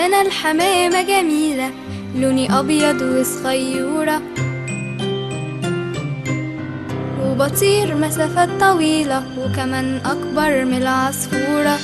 أنا الحمامة جميلة، لوني أبيض وصغيرة، وبطير مسافات طويلة وكمان أكبر من العصفورة.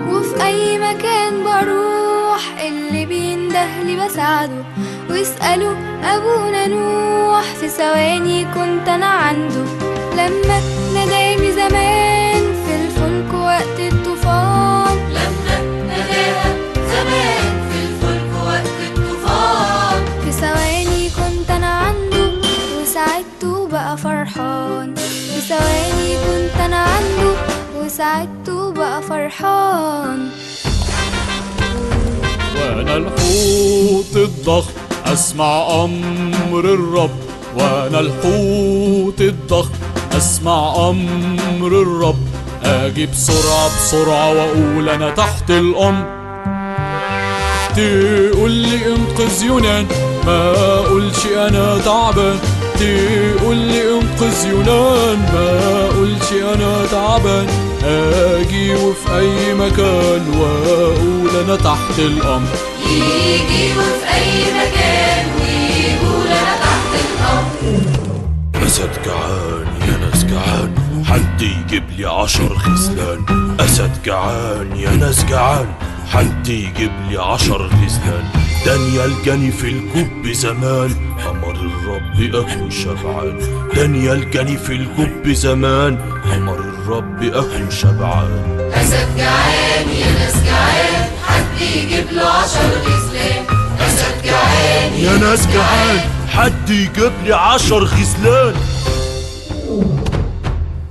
وفي أي مكان بروح اللي بيندهلي بساعده، واسألوا أبونا نوح في ثواني كنت أنا عنده. لما ناداني زمان في الفلك وقت الطوفان، لما ناداها زمان في الفلك وقت الطوفان، في ثواني كنت أنا عنده وساعدته بقى فرحان. في ثواني كنت أنا عنده وساعدته بقى فرحان. وأنا الحوت الضخم أسمع أمر الرب، وأنا الحوت الضخم أسمع أمر الرب، أجي بسرعة بسرعة وأقول أنا تحت الأمر. تقول لي انقذ يونان، ما أقولش أنا تعبان. تقول لي انقذ يونان، ما أقولش أنا تعبان. أجي وفي أي مكان وأقول أنا تحت الأمر. يجي وفي أي مكان ويقول أنا تحت الأمر. أسد جعان يا ناس جعان، حد يجيب لي 10 خذلان. أسد جعان يا ناس جعان، حد يجيب لي 10 خذلان. دانيال جاني في الجب زمان، أمر الرب أكون شبعان. دانيال جاني في الجب زمان، أمر الرب أكون شبعان. أسد جعان يا ناس جعان، حد يجيب له 10 خذلان. أسد جعان يا ناس جعان، حد يجيب لي 10 خذلان.